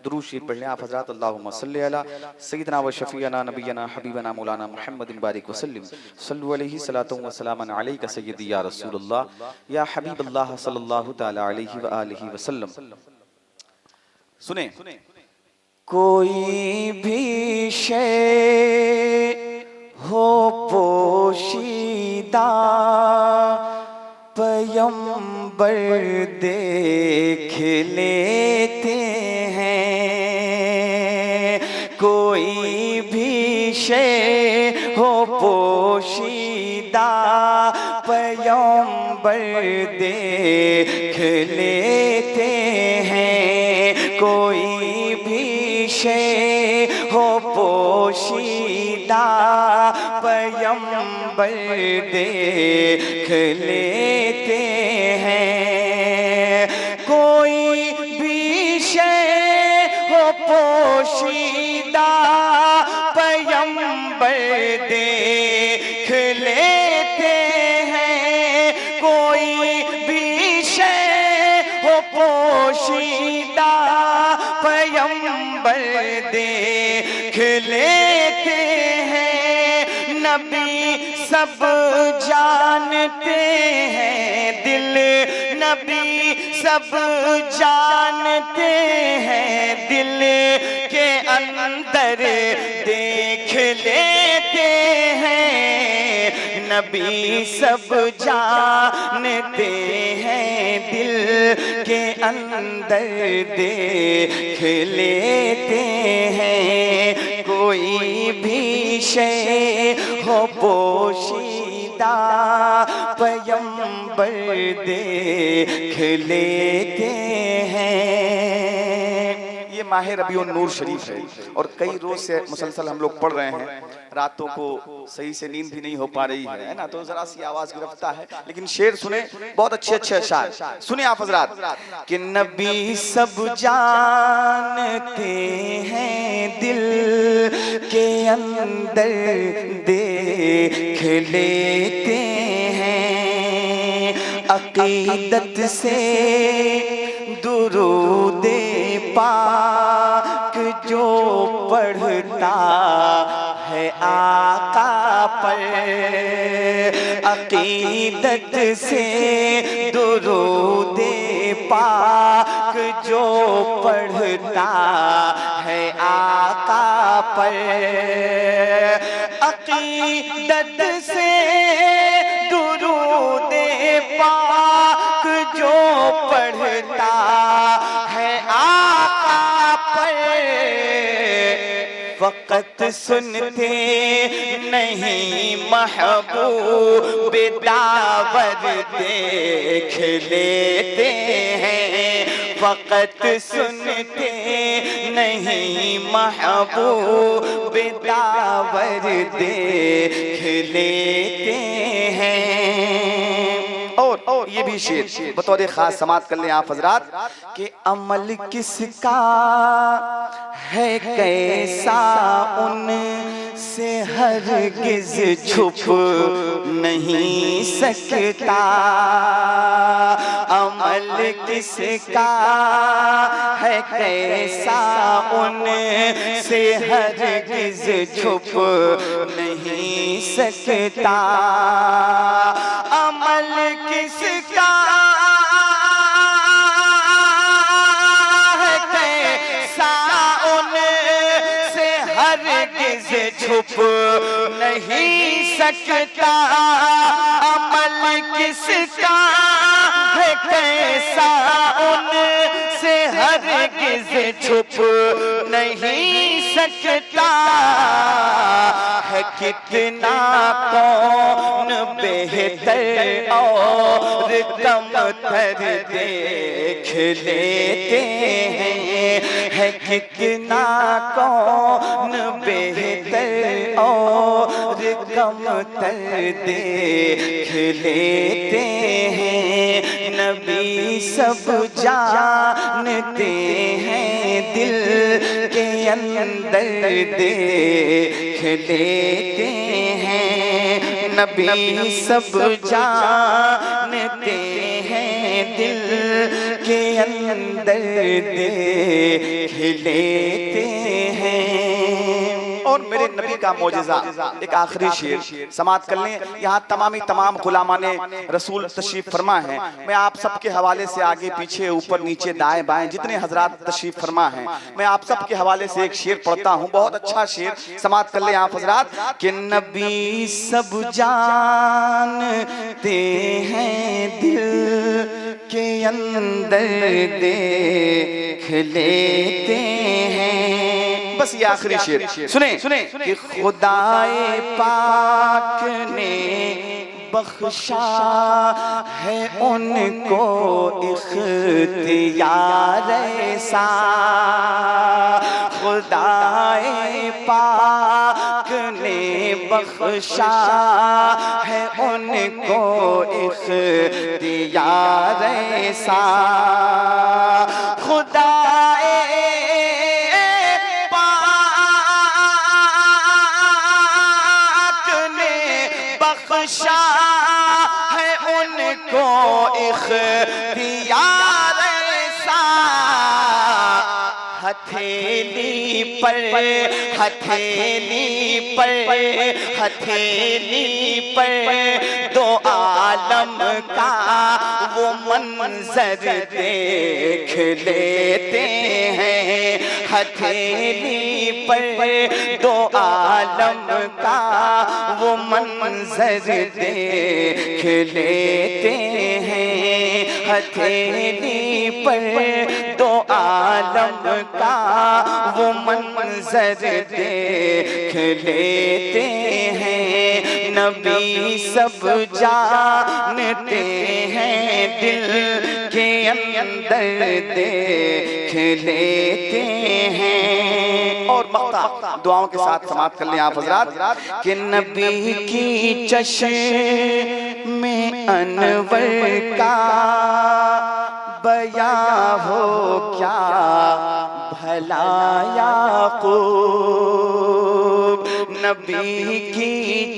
درود شریف پڑھ لیں آپ حضرات۔ اللہم صلی علی سیدنا و شفیعنا نبینا حبیبنا مولانا محمد بارک وسلم، صلو علیہ صلاۃ و سلام علیک سیدی یا رسول اللہ یا حبیب اللہ صلی اللہ تعالی علیہ وآلہ وسلم۔ سنیں، کوئی بھی شے ہو پوشیدہ پیغمبر دیکھ لیتے ہیں، کوئی بھی شے ہو پوشیدہ پیغمبر دیکھ لیتے ہیں، کوئی بھی شے ہو پوشیدہ پیغمبر دیکھ لیتے ہیں، کوئی بھی شے ہو پوشیدہ پیغمبر دیکھ لیتے ہیں، کوئی بھی شے ہو پوشیدہ پیغمبر دیکھ لیتے ہیں، نبی سب جانتے ہیں، دل نبی سب جانتے ہیں، دل کے اندر دیکھ لیتے ہیں، نبی سب جانتے ہیں، دل کے اندر دیکھ لیتے ہیں، کوئی بھی شے ہو پوشیدہ پیغمبر دیکھ لیتے ہیں۔ یہ ماہ ربیع النور شریف ہے اور کئی روز سے مسلسل ہم لوگ پڑھ رہے ہیں، راتوں کو صحیح سے نیند بھی نہیں ہو پا رہی ہے نا، تو ذرا سی آواز گرفتا ہے، لیکن شعر سنیں، بہت اچھے اچھے اشعار سنیں آپ حضرات۔ کہ نبی سب جانتے ہیں، دل کے اندر دیکھ لیتے ہیں، عقیدت سے درود پاک جو پڑھتا ہے آقا پر، عقیدت سے درود پاک جو پڑھتا ہے آقا پر، عقیدت سے درود پاک جو پڑھتا ہے آقا پر، فقط سنتے نہیں محبوب داور دیکھ لیتے ہیں، فقط سنتے نہیں محبوب داور دیکھ لیتے ہیں۔ اور یہ بھی شعر بطور خاص سماعت کر لیں آپ حضرات کہ عمل کس کا ہے کیسا ان سے ہرگز چھپ نہیں سکتا، عمل کس کا ہے کیسا ان سے ہرگز چھپ نہیں سکتا، عمل کس کا ہے کیسا ان سے ہرگز چھپ نہیں سکتا، عمل کس کا ہے کیسا ان سے ہرگز چھپ نہیں سکتا، ہے کتنا کون بہتر اور کم تر دیکھ لیتے ہیں، ہے کتنا کون بہتر اور کم تر دیکھ لیتے ہیں، نبی سب جانتے ہیں، دل کے اندر دیکھ لیتے ہیں، نبی سب جانتے ہیں، دل کے اندر دیکھ لیتے ہیں۔ اور میرے نبی کا معجزہ، ایک آخری شعر سماعت کر لیں۔ یہاں تمام غلامان رسول تشریف فرما ہیں۔ میں آپ سب کے حوالے سے آگے پیچھے اوپر نیچے دائیں بائیں جتنے حضرات تشریف فرما ہیں، میں آپ سب کے حوالے سے ایک شعر پڑھتا ہوں، بہت اچھا شعر سماعت کر لیں آپ حضرات کہ نبی سب جانتے ہیں دل کے اندر دیکھ لیتے ہیں۔ بس یہ آخری شعر سنیں کہ خدائے پاک نے بخشا ہے ان کو اختیار ایسا، خدائے پاک نے بخشا ہے ان کو اختیار ایسا، خدائے بخشا ہے ان کو اختیار ایسا، ہتھیلی پر دو عالم کا وہ منظر دیکھ لیتے ہیں، ہتھیلی پر دو عالم کا وہ منظر دیکھ لیتے ہیں، ہتھیلی پر دو عالم کا وہ منظر دیکھ لیتے ہیں۔ نبی سب جانتے ہیں دل کے اندر دیکھ لیتے ہیں۔ اور مقطع دعاؤں کے ساتھ سماعت کر لیں آپ حضرات کہ نبی کی چشم انور کا بیاں ہو کیا بھلا یعقوب، نبی کی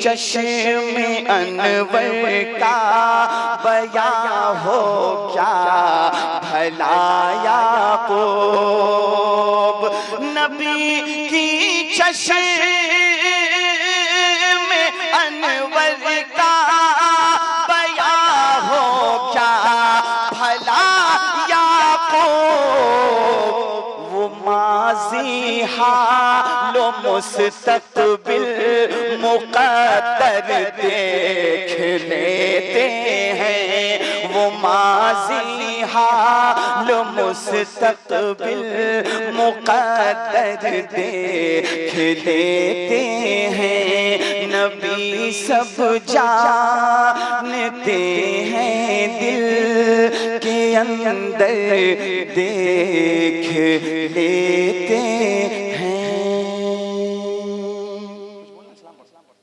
چشم انور کا بیاں ہو کیا بھلا یعقوب، نبی کی چشم انور کا بیاں ہو کیا بھلا وہ ماضی حال و مستقبل مقدر دیکھ لیتے ہیں، وہ ماضی حال و مستقبل مقدر دیکھ لیتے ہیں۔ نبی سب جانتے ہیں دل کے اندر دیکھ لیتے ہیں۔